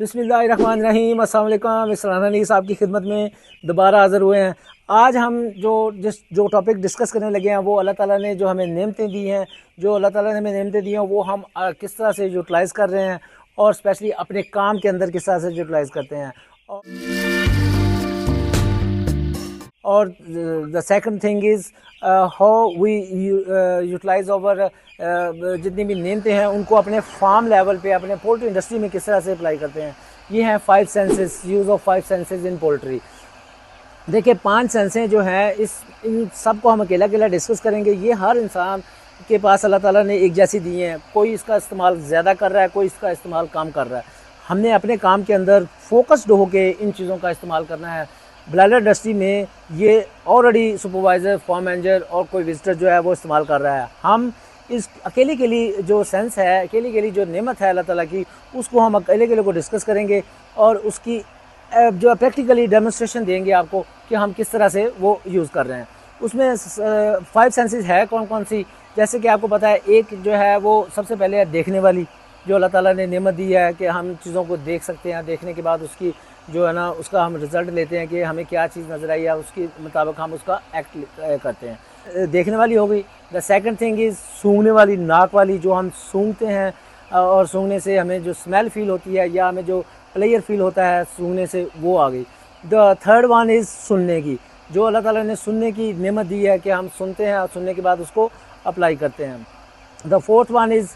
बिस्मिल्लाहिर्रहमानिर्रहीम। अस्सलाम वालेकुम। इसराना नी साहब की खिदमत में दोबारा हाज़िर हुए हैं। आज हम जो टॉपिक डिस्कस करने लगे हैं वो अल्लाह ताला ने जो हमें नेमतें दी हैं, जो अल्लाह ताला ने हमें नेमतें दी हैं वो हम किस तरह से यूटिलाइज़ कर रहे हैं और स्पेशली अपने काम के अंदर किस तरह से यूटिलाइज़ करते हैं। और the second thing is how we utilise our जितनी भी नेमतें हैं उनको अपने फार्म लेवल पे, अपने पोल्ट्री इंडस्ट्री में किस तरह से अप्लाई करते हैं। ये हैं 5 senses, use of 5 senses in poultry. देखिए 5 सेंसें जो हैं इन सब को हम अकेला अकेला डिस्कस करेंगे। ये हर इंसान के पास अल्लाह ताला ने एक जैसी दी हैं। कोई इसका इस्तेमाल ज़्यादा कर रहा है, कोई इसका इस्तेमाल कम कर रहा है। हमने अपने काम के अंदर फोकस्ड होकर इन चीज़ों का इस्तेमाल करना है। ब्लाइलर इंडस्ट्री में ये ऑलरेडी सुपरवाइज़र, फार्म मैनेजर और कोई विजिटर जो है वो इस्तेमाल कर रहा है। हम इस अकेले के लिए जो सेंस है, अकेले के लिए जो नेमत है अल्लाह ताला की, उसको हम अकेले के लिए को डिस्कस करेंगे और उसकी जो प्रैक्टिकली डेमोन्स्ट्रेशन देंगे आपको कि हम किस तरह से वो यूज़ कर रहे हैं। उसमें 5 सेंसेस है कौन कौन सी, जैसे कि आपको पता है एक जो है वो सबसे पहले है देखने वाली, जो अल्लाह ताला ने नेमत दी है कि हम चीज़ों को देख सकते हैं। देखने के बाद उसकी जो है ना उसका हम रिज़ल्ट लेते हैं कि हमें क्या चीज़ नज़र आई है, उसके मुताबिक हम उसका एक्ट करते हैं। देखने वाली हो गई। द सेकंड थिंग इज़ सूंघने वाली, नाक वाली, जो हम सूंघते हैं और सूंघने से हमें जो स्मेल फील होती है या हमें जो प्लेयर फील होता है सूंघने से, वो आ गई। द थर्ड वन इज़ सुनने की, जो अल्लाह ताला ने सुनने की नेमत दी है कि हम सुनते हैं और सुनने के बाद उसको अप्लाई करते हैं। The fourth one is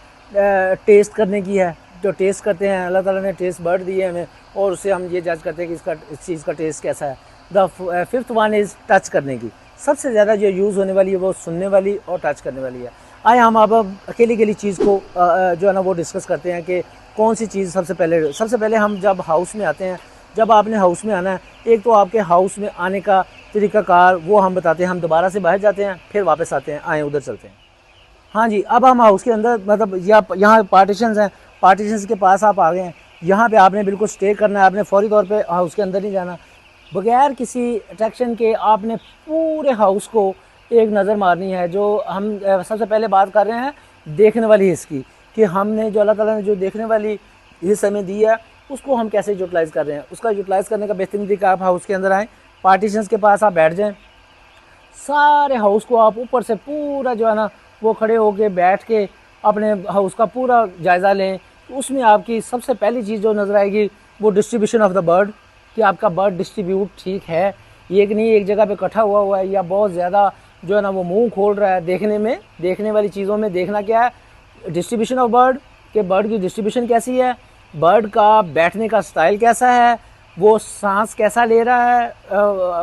test करने की है, जो टेस्ट करते हैं। अल्लाह ताला ने टेस्ट बर्ड दिए हैं हमें और उससे हम ये जज करते हैं कि इस चीज़ का टेस्ट कैसा है। The fifth one is touch करने की। सबसे ज़्यादा जो यूज़ होने वाली है वो सुनने वाली और टच करने वाली है। आए हम अब अकेली अकेली चीज़ को जो है ना वो डिस्कस करते हैं कि कौन सी चीज़ सबसे पहले हम जब हाउस में आते हैं, जब आपने हाउस में आना है, एक तो आपके हाउस में आने का तरीक़ाकार वो हम बताते हैं। हम दोबारा से बाहर जाते हैं फिर वापस आते हैं। आए उधर चलते हैं। हाँ जी, अब हम हाउस के अंदर मतलब यहाँ पार्टीशंस हैं, पार्टीशंस के पास आप आ गए हैं। यहाँ पे आपने बिल्कुल स्टे करना है, आपने फौरी तौर पे हाउस के अंदर नहीं जाना। बगैर किसी अट्रैक्शन के आपने पूरे हाउस को एक नज़र मारनी है। जो हम सबसे पहले बात कर रहे हैं देखने वाली हिस्स की, कि हमने जो अल्लाह ताला ने जो देखने वाली हिस्स हमें दी है उसको हम कैसे यूटिलाइज़ कर रहे हैं। उसका यूटिलाइज़ करने का बेहतरीन तरीका, आप हाउस के अंदर आएँ, पार्टीशंस के पास आप बैठ जाएँ, सारे हाउस को आप ऊपर से पूरा जो है ना वो खड़े होके बैठ के अपने हाउस का पूरा जायज़ा लें। तो उसमें आपकी सबसे पहली चीज़ जो नज़र आएगी वो डिस्ट्रीब्यूशन ऑफ द बर्ड, कि आपका बर्ड डिस्ट्रीब्यूट ठीक है, ये कि नहीं एक जगह पे इकट्ठा हुआ है या बहुत ज़्यादा जो है ना वो मुंह खोल रहा है। देखने में, देखने वाली चीज़ों में देखना क्या है, डिस्ट्रीब्यूशन ऑफ बर्ड, के बर्ड की डिस्ट्रीब्यूशन कैसी है, बर्ड का बैठने का स्टाइल कैसा है, वो सांस कैसा ले रहा है,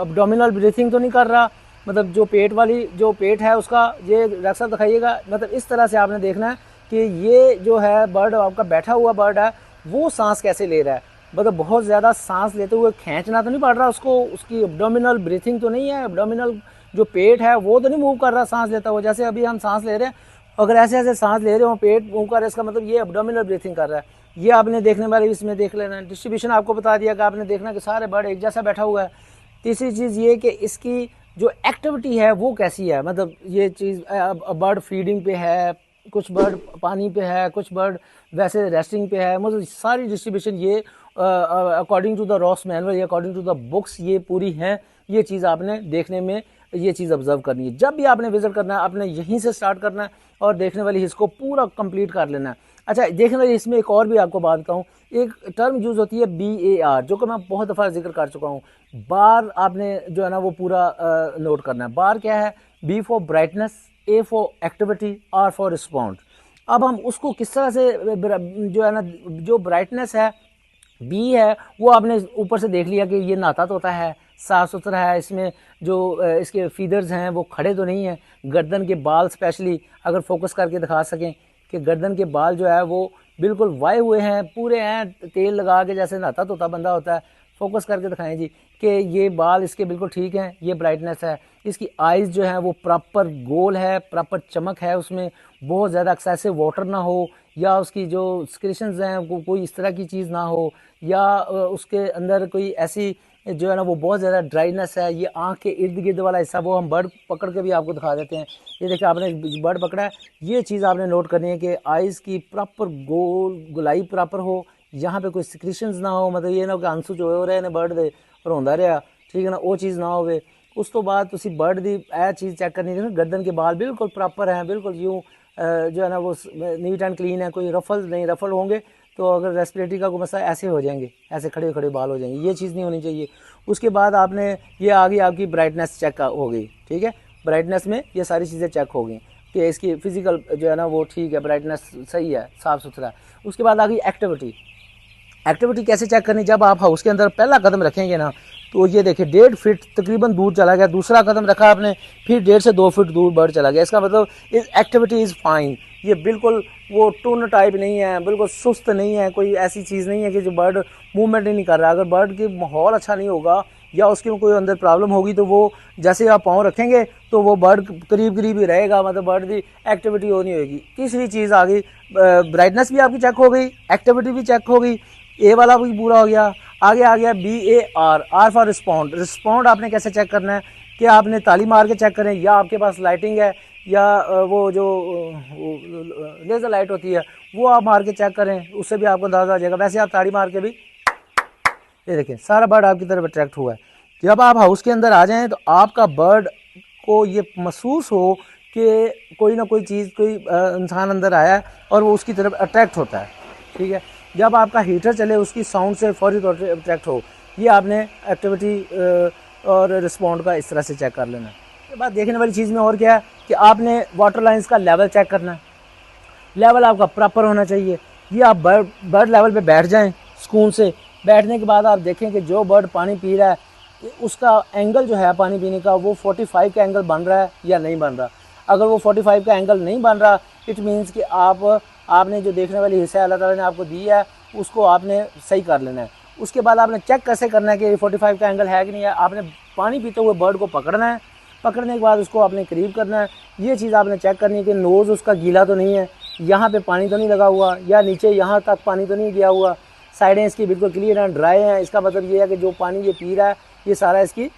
एब्डोमिनल ब्रीथिंग तो नहीं कर रहा, मतलब जो पेट वाली जो पेट है उसका ये अक्सर दिखाइएगा। मतलब इस तरह से आपने देखना है कि ये जो है बर्ड आपका बैठा हुआ बर्ड है वो सांस कैसे ले रहा है। मतलब बहुत ज़्यादा सांस लेते हुए खींचना तो नहीं पड़ रहा उसको, उसकी एब्डोमिनल ब्रीथिंग तो नहीं है, एब्डोमिनल जो पेट है वो तो नहीं मूव कर रहा सांस लेता हुआ। जैसे अभी हम सांस ले रहे हैं, अगर ऐसे ऐसे सांस ले रहे हो, पेट मूव कर रहा है, इसका मतलब ये एब्डोमिनल ब्रीथिंग कर रहा है। ये आपने देखने वाले इसमें देख लेना है। डिस्ट्रीब्यूशन आपको बता दिया कि आपने देखना कि सारे बर्ड एक जैसा बैठा हुआ है। तीसरी चीज़ ये कि इसकी जो एक्टिविटी है वो कैसी है, मतलब ये चीज़ बर्ड फीडिंग पे है, कुछ बर्ड पानी पे है, कुछ बर्ड वैसे रेस्टिंग पे है। मतलब सारी डिस्ट्रीब्यूशन ये according to the Ross manual या अकॉर्डिंग टू द बुक्स ये पूरी हैं। ये चीज़ आपने देखने में ये चीज़ ऑब्जर्व करनी है। जब भी आपने विजिट करना है आपने यहीं से स्टार्ट करना है और देखने वाली हिस्स को पूरा कंप्लीट कर लेना है। अच्छा, देखने वाली इसमें एक और भी आपको बात बताऊँ, एक टर्म यूज़ होती है BAR, जो कि मैं बहुत दफ़ा जिक्र कर चुका हूँ। बार आपने जो है ना वो पूरा नोट करना है। बार क्या है, B for brightness, A for activity, R for respond. अब हम उसको किस तरह से जो है ना, जो ब्राइटनेस है B है वो आपने ऊपर से देख लिया कि ये नहाता तोता है, साफ़ सुथरा है, इसमें जो इसके फीदर्स हैं वो खड़े तो नहीं हैं। गर्दन के बाल स्पेशली अगर फोकस करके दिखा सकें कि गर्दन के बाल जो है वो बिल्कुल वाए हुए हैं, पूरे हैं, तेल लगा के जैसे नहाता तोता बंदा होता है। फोकस करके दिखाएं जी कि ये बाल इसके बिल्कुल ठीक हैं, ये ब्राइटनेस है। इसकी आइज़ जो है वो प्रॉपर गोल है, प्रॉपर चमक है, उसमें बहुत ज़्यादा एक्सेसिव वाटर ना हो या उसकी जो सिक्रेशंस हैं वो कोई इस तरह की चीज़ ना हो, या उसके अंदर कोई ऐसी जो है ना वो बहुत ज़्यादा ड्राइनेस है। ये आँख के इर्द गिर्द वाला हिस्सा वो हम बर्ड पकड़ के भी आपको दिखा देते हैं। ये देखिए आपने बर्ड पकड़ा है, ये चीज़ आपने नोट करनी है कि आइज़ की प्रॉपर गोलाई प्रॉपर हो, यहाँ पे कोई सिक्रीशंस ना हो, मतलब ये ना कि आंसू जो हो रहे ने बर्ड दे रोंदा रहा, ठीक है ना, वो चीज़ ना होवे। उस तो बाद तुसी बर्ड दी ए चीज़ चेक करनी है, गर्दन के बाल बिल्कुल प्रॉपर हैं, बिल्कुल यूँ जो है ना वो नीट एंड क्लीन है, कोई रफल नहीं, रफल होंगे तो अगर रेस्पिरेटरी का कोई मसला ऐसे हो जाएंगे, ऐसे खड़े खड़े बाल हो जाएंगे, ये चीज़ नहीं होनी चाहिए। उसके बाद आपने ये आ गई आपकी ब्राइटनेस चेक हो गई, ठीक है, ब्राइटनेस में ये सारी चीज़ें चेक हो गई कि इसकी फिजिकल जो है ना वो ठीक है, ब्राइटनेस सही है, साफ़ सुथरा। उसके बाद आ गई एक्टिविटी। एक्टिविटी कैसे चेक करनी, जब आप हाउस के अंदर पहला कदम रखेंगे ना तो ये देखिए 1.5 फीट तकरीबन दूर चला गया, दूसरा कदम रखा आपने फिर 1.5 से 2 फीट दूर बर्ड चला गया, इसका मतलब इस एक्टिविटी इज़ फाइन। ये बिल्कुल वो टून टाइप नहीं है, बिल्कुल सुस्त नहीं है, कोई ऐसी चीज़ नहीं है कि जो बर्ड मूवमेंट ही नहीं कर रहा। अगर बर्ड की माहौल अच्छा नहीं होगा या उसकी कोई अंदर प्रॉब्लम होगी तो वो जैसे आप पाँव रखेंगे तो वो बर्ड करीब करीब ही रहेगा, मतलब बर्ड की एक्टिविटी हो नहीं होगी। तीसरी चीज़ आ गई, ब्राइटनेस भी आपकी चेक हो गई, एक्टिविटी भी चेक हो गई, ए वाला भी पूरा हो गया। आगे आ गया BAR, R for respond. Respond आपने कैसे चेक करना है कि आपने ताली मार के चेक करें, या आपके पास लाइटिंग है या वो जो लेज़र लाइट होती है वो आप मार के चेक करें, उससे भी आपको अंदाज़ा आ जाएगा। वैसे आप ताली मार के भी, ये देखें सारा बर्ड आपकी तरफ अट्रैक्ट हुआ है। जब आप हाउस के अंदर आ जाएं तो आपका बर्ड को ये महसूस हो कि कोई ना कोई चीज़, कोई इंसान अंदर आया है और वो उसकी तरफ अट्रैक्ट होता है, ठीक है। जब आपका हीटर चले उसकी साउंड से फौरी तौर पर अट्रैक्ट हो, ये आपने एक्टिविटी और रिस्पॉन्ड का इस तरह से चेक कर लेना है। उसके बाद देखने वाली चीज़ में और क्या है कि आपने वाटर लाइन्स का लेवल चेक करना है, लेवल आपका प्रॉपर होना चाहिए। ये आप बर्ड लेवल पे बैठ जाएं सुकून से। बैठने के बाद आप देखें कि जो बर्ड पानी पी रहा है उसका एंगल जो है पानी पीने का वो 45 का एंगल बन रहा है या नहीं बन रहा। अगर वो 45 का एंगल नहीं बन रहा, इट मीन्स कि आपने जो देखने वाली हिस्सा अल्लाह ताला ने आपको दी है उसको आपने सही कर लेना है। उसके बाद आपने चेक कैसे करना है कि 45 का एंगल है कि नहीं है। आपने पानी पीते हुए बर्ड को पकड़ना है, पकड़ने के बाद उसको आपने करीब करना है। ये चीज़ आपने चेक करनी है कि नोज़ उसका गीला तो नहीं है, यहाँ पे पानी तो नहीं लगा हुआ, या नीचे यहाँ तक पानी तो नहीं गया हुआ, साइडें इसकी बिल्कुल क्लियर एंड ड्राई हैं। इसका मतलब ये है कि जो पानी ये पी रहा है ये सारा इसकी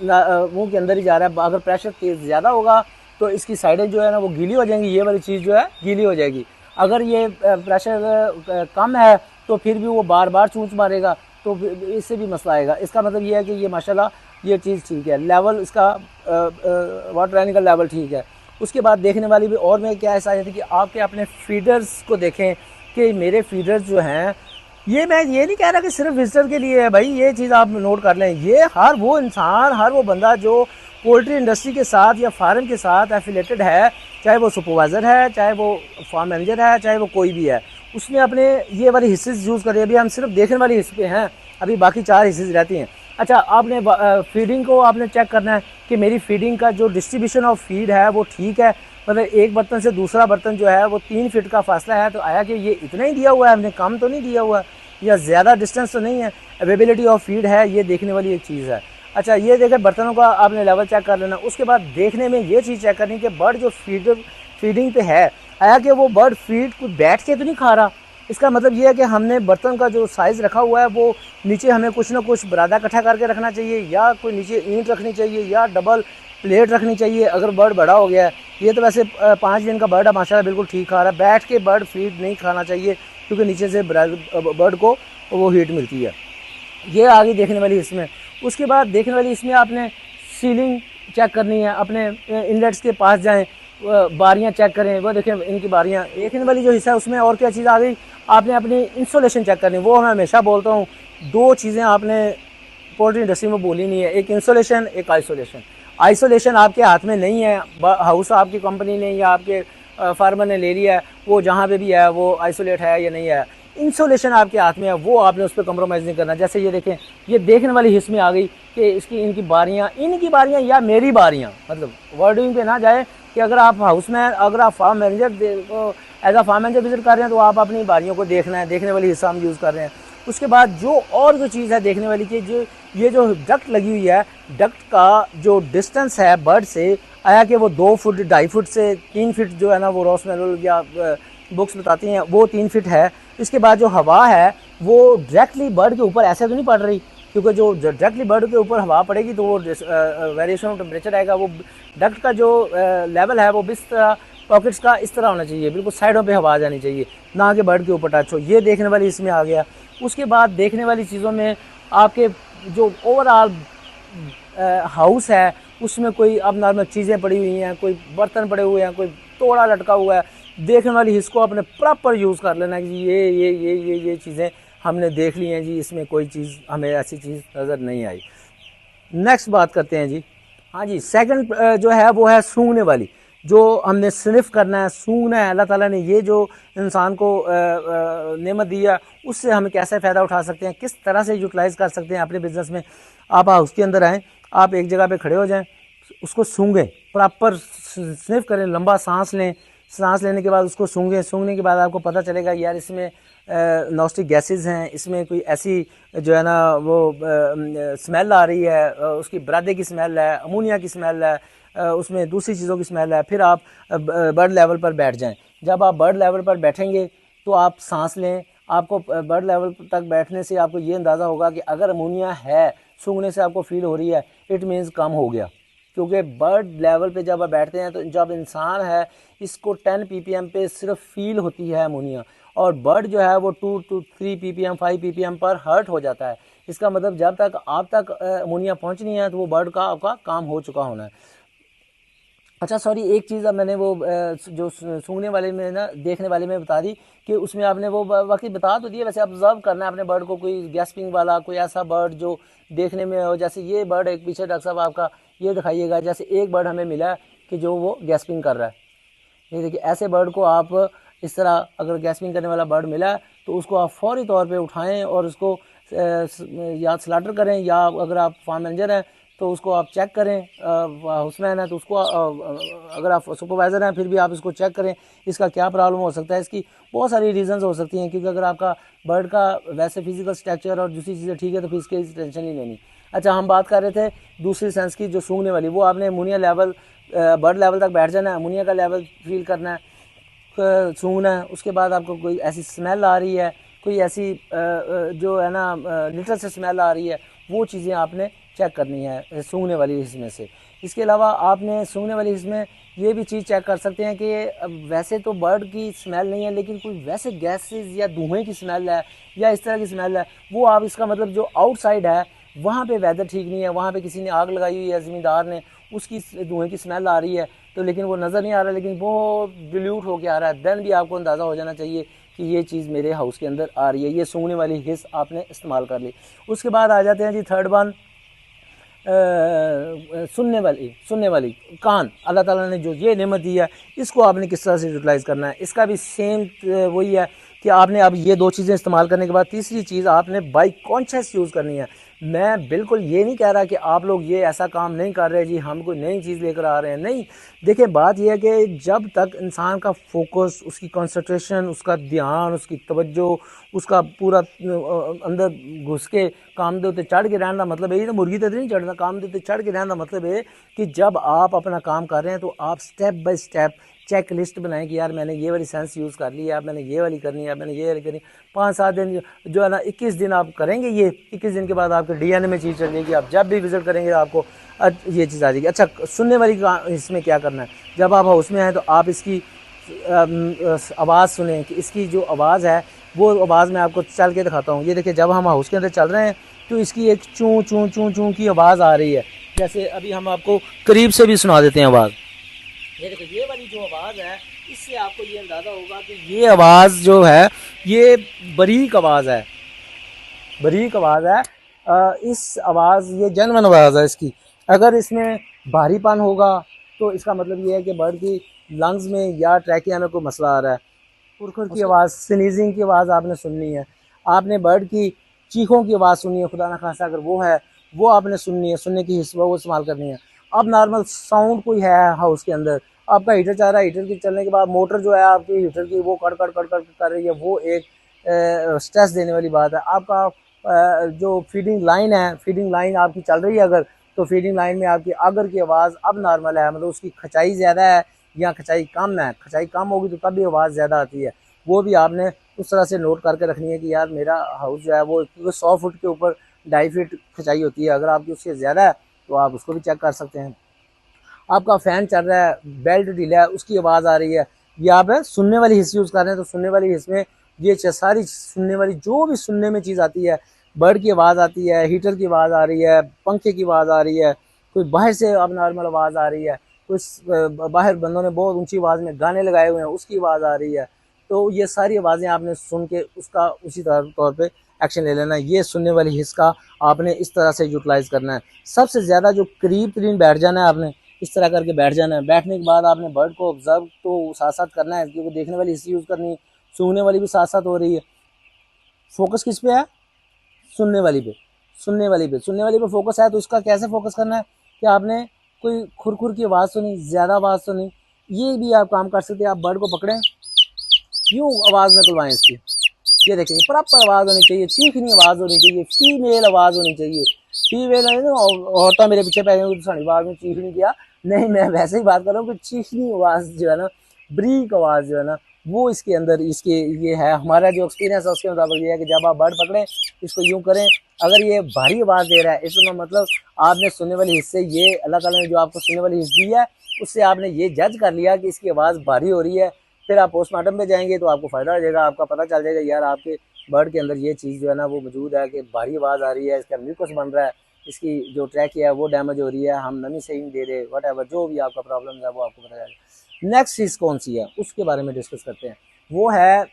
मुंह के अंदर ही जा रहा है। अगर प्रेशर तेज़ ज़्यादा होगा तो इसकी साइडें जो है ना वो गीली हो जाएंगी, ये वाली चीज़ जो है गीली हो जाएगी। अगर ये प्रेशर कम है तो फिर भी वो बार बार चूंच मारेगा, तो इससे भी मसला आएगा। इसका मतलब ये है कि ये माशाल्लाह ये चीज़ ठीक है, लेवल इसका वाटर लाइन का लेवल ठीक है। उसके बाद देखने वाली भी और में क्या ऐसा है कि आपके अपने फीडर्स को देखें कि मेरे फीडर्स जो हैं, ये मैं ये नहीं कह रहा कि सिर्फ विजिटर के लिए है भाई, ये चीज़ आप नोट कर लें। ये हर वो इंसान, हर वो बंदा जो पोल्ट्री इंडस्ट्री के साथ या फार्म के साथ एफिलेटेड है, चाहे वो सुपरवाइज़र है, चाहे वो फार्म मैनेजर है, चाहे वो कोई भी है, उसने अपने ये वाली हिस्से यूज़ करे। अभी हम सिर्फ देखने वाली हिस्से पे हैं, अभी बाकी 4 हिस्से रहती हैं। अच्छा, आपने फीडिंग को आपने चेक करना है कि मेरी फीडिंग का जो डिस्ट्रीब्यूशन ऑफ फीड है वो ठीक है, मतलब एक बर्तन से दूसरा बर्तन जो है वो 3 फीट का फासला है, तो आया कि ये इतना ही दिया हुआ है, हमने कम तो नहीं दिया हुआ या ज़्यादा डिस्टेंस तो नहीं है, अवेलेबिलिटी ऑफ फीड है, ये देखने वाली एक चीज़ है। अच्छा, ये देखें बर्तनों का आपने लेवल चेक कर लेना। उसके बाद देखने में ये चीज़ चेक करनी कि बर्ड जो फीडिंग पे है, आया कि वो बर्ड फीड को बैठ के तो नहीं खा रहा। इसका मतलब ये है कि हमने बर्तन का जो साइज़ रखा हुआ है वो नीचे हमें कुछ ना कुछ बरादा इकट्ठा करके रखना चाहिए, या कोई नीचे ईंट रखनी चाहिए, या डबल प्लेट रखनी चाहिए अगर बर्ड बड़ा हो गया है। ये तो वैसे 5 दिन का बर्ड है माशाल्लाह, बिल्कुल ठीक खा रहा है। बैठ के बर्ड फीड नहीं खाना चाहिए क्योंकि नीचे से बर्ड को वो हीट मिलती है। ये आगे देखने वाली इसमें। उसके बाद देखने वाली इसमें आपने सीलिंग चेक करनी है, अपने इनलेट्स के पास जाएं, बारियां चेक करें, वो देखें इनकी बारियां। देखने वाली जो हिस्सा है उसमें और क्या चीज़ आ गई, आपने अपनी इंसोलेशन चेक करनी। वो मैं हमेशा बोलता हूँ 2 चीज़ें आपने पोल्ट्री इंडस्ट्री में बोली नहीं है, एक इंसोलेशन, एक आइसोलेशन। आइसोलेशन आपके हाथ में नहीं है, हाउस आपकी कंपनी ने या आपके फार्मर ने ले लिया है, वो जहाँ पे भी है वो आइसोलेट है या नहीं है। इंसोलेशन आपके हाथ में है, वो आपने उस पर कम्प्रोमाइज़ नहीं करना। जैसे ये देखें, ये देखने वाली हिस्से में आ गई कि इनकी बारियाँ या मेरी बारियाँ, मतलब वर्डिंग पे ना जाए कि अगर आप हाउस में, अगर आप फार्म मैनेजर एज आ फार्म मैनेजर विजिट कर रहे हैं तो आप अपनी बारियों को देखना है, देखने वाली हिस्सा हम यूज़ कर रहे हैं। उसके बाद जो चीज़ है देखने वाली कि जो डक्ट लगी हुई है, डक्ट का जो डिस्टेंस है बर्ड से, आया कि वो 2 फुट 2.5 फुट से 3 फीट जो है ना, वो रोसमेल या बुक्स बताती हैं वो 3 फीट है। इसके बाद जो हवा है वो डायरेक्टली बर्ड के ऊपर ऐसे तो नहीं पड़ रही, क्योंकि जो डायरेक्टली बर्ड के ऊपर हवा पड़ेगी तो वो वेरिएशन ऑफ टेम्परेचर आएगा। वो डक्ट का जो लेवल है वो इस तरह पॉकेट्स का इस तरह होना चाहिए, बिल्कुल साइडों पे हवा जानी चाहिए, ना कि बर्ड के ऊपर टच हो। ये देखने वाली इसमें आ गया। उसके बाद देखने वाली चीज़ों में आपके जो ओवरऑल हाउस है उसमें कोई अब नॉर्मल चीज़ें पड़ी हुई हैं, कोई बर्तन पड़े हुए हैं, कोई तोड़ा लटका हुआ है, देखने वाली हिस्स को अपने प्रॉपर यूज़ कर लेना कि ये चीज़ें हमने देख ली हैं जी, इसमें कोई चीज़ हमें ऐसी चीज़ नज़र नहीं आई। नेक्स्ट बात करते हैं जी। हाँ जी, सेकंड जो है वो है सूंघने वाली, जो हमने स्निफ करना है, सूंघना है। अल्लाह ताला ने ये जो इंसान को नेमत दी है उससे हम कैसे फ़ायदा उठा सकते हैं, किस तरह से यूटिलाइज़ कर सकते हैं अपने बिज़नेस में। आप हाउस के अंदर आएँ, आप एक जगह पे खड़े हो जाएं, उसको सूंघें, प्रॉपर स्निफ करें, लंबा सांस लें, सांस लेने के बाद उसको सूंघें, सूंघने के बाद आपको पता चलेगा यार इसमें नॉस्टिक गैसेस हैं, इसमें कोई ऐसी जो है ना वो स्मेल आ रही है, उसकी बरादे की स्मेल है, अमोनिया की स्मेल है, उसमें दूसरी चीज़ों की स्मेल है। फिर आप बर्ड लेवल पर बैठ जाएं। जब आप बर्ड लेवल पर बैठेंगे तो आप सांस लें, आपको बर्ड लेवल तक बैठने से आपको ये अंदाज़ा होगा कि अगर अमोनिया है, सूंघने से आपको फील हो रही है, इट मीन्स कम हो गया। क्योंकि बर्ड लेवल पे जब आप बैठते हैं तो जब इंसान है इसको 10 ppm पे सिर्फ फील होती है अमोनिया, और बर्ड जो है वो 2 to 3 ppm 5 ppm पर हर्ट हो जाता है। इसका मतलब जब तक आप तक अमोनिया पहुंचनी है तो वो बर्ड का आपका काम हो चुका होना है। अच्छा सॉरी, एक चीज़ अब मैंने वो जो सूंघने वाले में ना देखने वाले में बता दी कि उसमें आपने वो बाकी बता तो दिया, वैसे ऑब्जर्व करना है अपने बर्ड को, कोई गैस्पिंग वाला, कोई ऐसा बर्ड जो देखने में हो, जैसे ये बर्ड एक पीछे डॉक्टर साहब आपका ये दिखाइएगा, जैसे एक बर्ड हमें मिला कि जो वो गैस्पिंग कर रहा है। ये देखिए, ऐसे बर्ड को आप इस तरह अगर गैस्पिंग करने वाला बर्ड मिला तो उसको आप फौरी तौर पे उठाएं और उसको या स्लाटर करें, या अगर आप फार्म मैनेजर हैं तो उसको आप चेक करें, हाउसमैन है तो उसको अगर आप सुपरवाइज़र हैं फिर भी आप इसको चेक करें इसका क्या प्रॉब्लम हो सकता है। इसकी बहुत सारी रीज़न्स हो सकती हैं, क्योंकि अगर आपका बर्ड का वैसे फिजिकल स्ट्रक्चर और दूसरी चीज़ें ठीक है तो फिर इसकी टेंशन ही लेनी। अच्छा, हम बात कर रहे थे दूसरी सेंस की, जो सूंघने वाली, वो आपने अमोनिया लेवल बर्ड लेवल तक बैठ जाना है, अमोनिया का लेवल फील करना है, सूंघना है। उसके बाद आपको कोई ऐसी स्मेल आ रही है, कोई ऐसी जो है ना लिटर से स्मेल आ रही है, वो चीज़ें आपने चेक करनी है सूंघने वाली हिस्स में से। इसके अलावा आपने सूंघने वाली हिस्स में ये भी चीज़ चेक कर सकते हैं कि वैसे तो बर्ड की स्मेल नहीं है, लेकिन कोई वैसे गैसेस या धुएँ की स्मेल है या इस तरह की स्मेल है, वो आप इसका मतलब जो आउटसाइड है वहाँ पे वेदर ठीक नहीं है, वहाँ पे किसी ने आग लगाई हुई है ज़मींदार ने, उसकी धुएँ की स्मेल आ रही है तो लेकिन वो नज़र नहीं आ रहा, लेकिन बहुत डिल्यूट होके आ रहा है, देन भी आपको अंदाज़ा हो जाना चाहिए कि ये चीज़ मेरे हाउस के अंदर आ रही है। ये सूंघने वाली हिस्स आपने इस्तेमाल कर ली। उसके बाद आ जाते हैं जी थर्ड वन, सुनने वाली कान। अल्लाह ताला ने जो ये नेमत दी है इसको आपने किस तरह से यूटिलाइज़ करना है। इसका भी सेम वही है कि आपने अब ये दो चीज़ें इस्तेमाल करने के बाद तीसरी चीज़ आपने बाई कॉन्शियस यूज़ करनी है। मैं बिल्कुल ये नहीं कह रहा कि आप लोग ये ऐसा काम नहीं कर रहे जी, हम कोई नई चीज़ लेकर आ रहे हैं, नहीं। देखिए, बात यह है कि जब तक इंसान का फोकस, उसकी कंसंट्रेशन, उसका ध्यान, उसकी तवज्जो, उसका पूरा अंदर घुस के काम दे उत्ते चढ़ के रहने का मतलब है, मुर्गी तो नहीं चढ़ना, काम दे उत्ते चढ़ के रहने का मतलब है कि जब आप अपना काम कर रहे हैं तो आप step by step checklist बनाएं कि यार मैंने ये वाली सेंस यूज़ कर ली है, अब मैंने ये वाली करनी है, अब मैंने ये वाली करनी है। 5-7 दिन जो है ना, 21 दिन आप करेंगे, ये 21 दिन के बाद आपके डीएनए में चीज़ चल जाएगी। आप जब भी विजिट करेंगे आपको ये चीज़ आ जाएगी। अच्छा, सुनने वाली इसमें क्या करना है, जब आप हाउस में हैं तो आप इसकी आवाज़ सुने कि इसकी जो आवाज़ है वो आवाज़ मैं आपको चल के दिखाता हूँ। ये देखिए, जब हम हाउस के अंदर चल रहे हैं तो इसकी एक चूँ चूँ चूँ चूँ की आवाज़ आ रही है। जैसे अभी हम आपको करीब से भी सुना देते हैं आवाज़। ये देखो, ये वाली जो आवाज़ है इससे आपको ये अंदाज़ा होगा कि ये आवाज़ जो है ये बारीक आवाज़ है, बारीक आवाज़ है। इस आवाज़, ये जेन्युइन आवाज़ है इसकी। अगर इसमें भारीपन होगा तो इसका मतलब ये है कि बर्ड की लंग्स में या ट्रैकिया में कोई मसला आ रहा है। खुरखुर की आवाज़, स्नीजिंग की आवाज़ आपने सुननी है। आपने बर्ड की चीखों की आवाज़ सुननी है, खुदा ना खासा अगर वो है वो आपने सुननी है, सुनने की हिस्सा वो इस्तेमाल करनी है। अब नॉर्मल साउंड कोई है हाउस के अंदर, आपका हीटर चल रहा है, हीटर के चलने के बाद मोटर जो है आपकी हीटर की वो कड़ कड़ कड़ कड़ कर रही है, वो एक स्ट्रेस देने वाली बात है। आपका जो फीडिंग लाइन है, फीडिंग लाइन आपकी चल रही है अगर, तो फीडिंग लाइन में आपकी अगर की आवाज़ अब नॉर्मल है, मतलब उसकी खचाई ज़्यादा है या खचाई कम है, खचाई कम होगी तो तब भी आवाज़ ज़्यादा आती है। वो भी आपने उस तरह से नोट करके रखनी है कि यार मेरा हाउस जो है वो 100 फुट के ऊपर 2.5 फीट खचाई होती है, अगर आपकी उससे ज़्यादा है तो आप उसको भी चेक कर सकते हैं। आपका फ़ैन चल रहा है, बेल्ट ढीला है, उसकी आवाज़ आ रही है, या आप सुनने वाली हिस्स यूज़ कर रहे हैं तो सुनने वाली हिस्स में ये सारी सुनने वाली जो भी सुनने में चीज़ आती है, बर्ड की आवाज़ आती है, हीटर की आवाज़ आ रही है, पंखे की आवाज़ आ रही है, कोई बाहर से अब नॉर्मल आवाज़ आ रही है, कुछ बाहर बंदों ने बहुत ऊंची आवाज़ में गाने लगाए हुए हैं उसकी आवाज़ आ रही है। तो ये सारी आवाज़ें आपने सुन के उसका उसी तौर पे एक्शन ले लेना है। ये सुनने वाली हिस्स का आपने इस तरह से यूटिलाइज़ करना है। सबसे ज़्यादा जो करीब तरीन बैठ जाना है आपने, इस तरह करके बैठ जाना है। बैठने के बाद आपने बर्ड को ऑब्जर्व तो साथ साथ करना है, क्योंकि देखने वाली हिस्से यूज़ करनी है, सूंघने वाली भी साथ साथ हो रही है। फोकस किस पे है? सुनने वाली पे। सुनने वाली पे फोकस है, तो इसका कैसे फोकस करना है कि आपने कोई खुर की आवाज़ सुनी, ज़्यादा आवाज़ सुनी, ये भी आप काम कर सकते हैं। आप बर्ड को पकड़ें, यूँ आवाज़ निकलवाएं इसकी, ये देखिए प्रॉपर आवाज़ होनी चाहिए, चीखनी आवाज़ होनी चाहिए, फीमेल आवाज़ होनी चाहिए। फीमेल है ना, औरतें मेरे पीछे पै गई साड़ी आवाज़ में चीखनी किया, नहीं मैं वैसे ही बात कर रहा हूँ कि चीखनी आवाज़ जो है ना, ब्रीक आवाज़ जो है ना, वो इसके अंदर इसके ये है। हमारा जो एक्सपीरियंस है उसके मुताबिक ये है कि जब आप बर्ड पकड़ें, इसको यूँ करें, अगर ये भारी आवाज़ दे रहा है इसमें मतलब आपने सुनने वाली हिस्से ये अल्लाह ताला ने जो आपको सुनने वाली हिस्स दी है, उससे आपने ये जज कर लिया कि इसकी आवाज़ भारी हो रही है। फिर आप पोस्टमार्टम पे जाएंगे तो आपको फ़ायदा हो जाएगा, आपका पता चल जाएगा यार आपके बर्ड के अंदर ये चीज़ जो है ना वो मौजूद है कि भारी आवाज़ आ रही है, इसका म्यूकस बन रहा है, इसकी जो ट्रैक है वो डैमेज हो रही है, हम नमी सही नहीं दे रहे, वट एवर जो भी आपका प्रॉब्लम है वो आपको पता चलेगा। नेक्स्ट चीज़ कौन सी है उसके बारे में डिस्कस करते हैं, वो है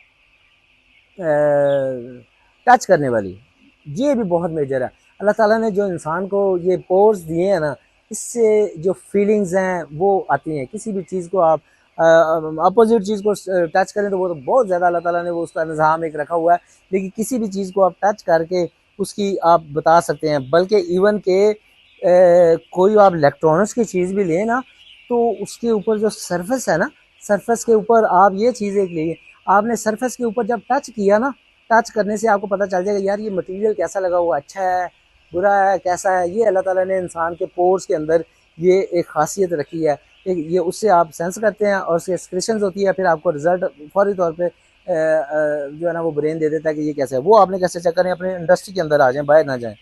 टच करने वाली। ये भी बहुत मेजर है। अल्लाह ताला ने जो इंसान को ये पोर्स दिए हैं ना, इससे जो फीलिंग्स हैं वो आती हैं। किसी भी चीज़ को आप अपोजिट चीज़ को टच करें तो वो तो बहुत ज़्यादा अल्लाह ताला ने वो उसका निज़ाम एक रखा हुआ है, लेकिन किसी भी चीज़ को आप टच करके उसकी आप बता सकते हैं। बल्कि इवन के कोई आप इलेक्ट्रॉनिक्स की चीज़ भी लें ना, तो उसके ऊपर जो सरफेस है ना, सरफेस के ऊपर आप ये चीज़ एक लिए, आपने सरफेस के ऊपर जब टच किया ना, टच करने से आपको पता चल जाएगा यार ये मटेरियल कैसा लगा हुआ, अच्छा है, बुरा है, कैसा है। ये अल्लाह ताला ने इंसान के पोर्स के अंदर ये एक खासियत रखी है, ये उससे आप सेंस करते हैं और उससे एक्सप्रेशंस होती है, फिर आपको रिजल्ट फौरी तौर पे जो है ना वो ब्रेन दे देता है कि ये कैसा है। वो आपने कैसे चेक करें, अपने इंडस्ट्री के अंदर आ जाएं, बाहर ना जाएं।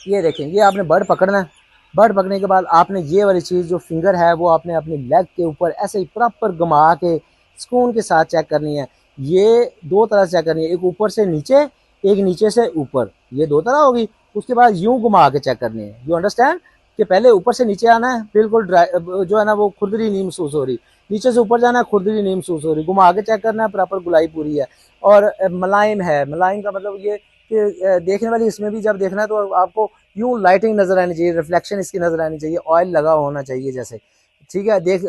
ये देखें, ये आपने बर्ड पकड़ना है। बर्ड पकड़ने के बाद आपने ये वाली चीज़ जो फिंगर है वो आपने अपनी लेग के ऊपर ऐसे ही प्रॉपर घुमा के सुकून के साथ चेक करनी है। ये दो तरह से चेक करनी है, एक ऊपर से नीचे, एक नीचे से ऊपर, ये दो तरह होगी। उसके बाद यूं घुमा के चेक करनी है। यू अंडरस्टैंड कि पहले ऊपर से नीचे आना है, बिल्कुल ड्राई जो है ना वो खुरदरी नहीं महसूस हो रही, नीचे से ऊपर जाना है, खुरदरी नहीं महसूस हो रही, घुमा के चेक करना है, प्रॉपर गुलाई पूरी है। और मुलायम है, मुलायम का मतलब ये कि देखने वाली इसमें भी जब देखना है तो आपको यूं लाइटिंग नजर आनी चाहिए, रिफ्लेक्शन इसकी नजर आनी चाहिए, ऑयल लगा होना चाहिए जैसे, ठीक है। देख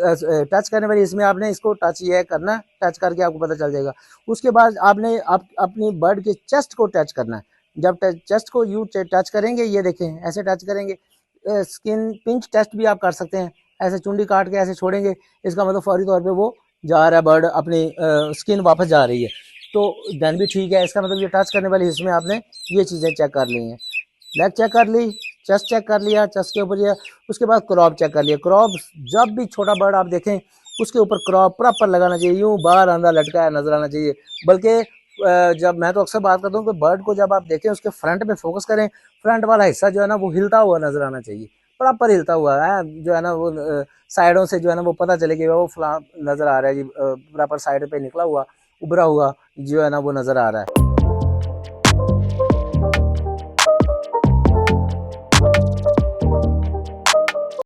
टच करने वाली इसमें आपने इसको टच ये करना है, टच करके आपको पता चल जाएगा। उसके बाद आपने अपनी बर्ड के चेस्ट को टच करना है। जब चेस्ट को यू टच करेंगे, ये देखें ऐसे टच करेंगे, स्किन पिंच टेस्ट भी आप कर सकते हैं, ऐसे चुंडी काट के ऐसे छोड़ेंगे, इसका मतलब फौरी तौर पे वो जा रहा है, बर्ड अपनी स्किन वापस जा रही है, तो देन भी ठीक है। इसका मतलब ये टच करने वाली इसमें आपने ये चीज़ें चेक कर ली हैं। लेग चेक कर ली, चेस्ट चेक कर लिया, चेस्ट के ऊपर ये, उसके बाद क्रॉप चेक कर लिया। क्रॉप जब भी छोटा बर्ड आप देखें उसके ऊपर क्रॉप प्रॉपर लगाना चाहिए, यूं बाहर अंदर लटका है नजर आना चाहिए। बल्कि जब मैं तो अक्सर बात करता हूँ कि बर्ड को जब आप देखें उसके फ्रंट पे फोकस करें, फ्रंट वाला हिस्सा जो है ना वो हिलता हुआ नजर आना चाहिए, प्रॉपर हिलता हुआ है जो है ना वो साइडों से जो है ना वो पता चले कि वो फला नजर आ रहा है जी, प्रॉपर साइड पे निकला हुआ, उभरा हुआ जो है ना वो नजर आ रहा है।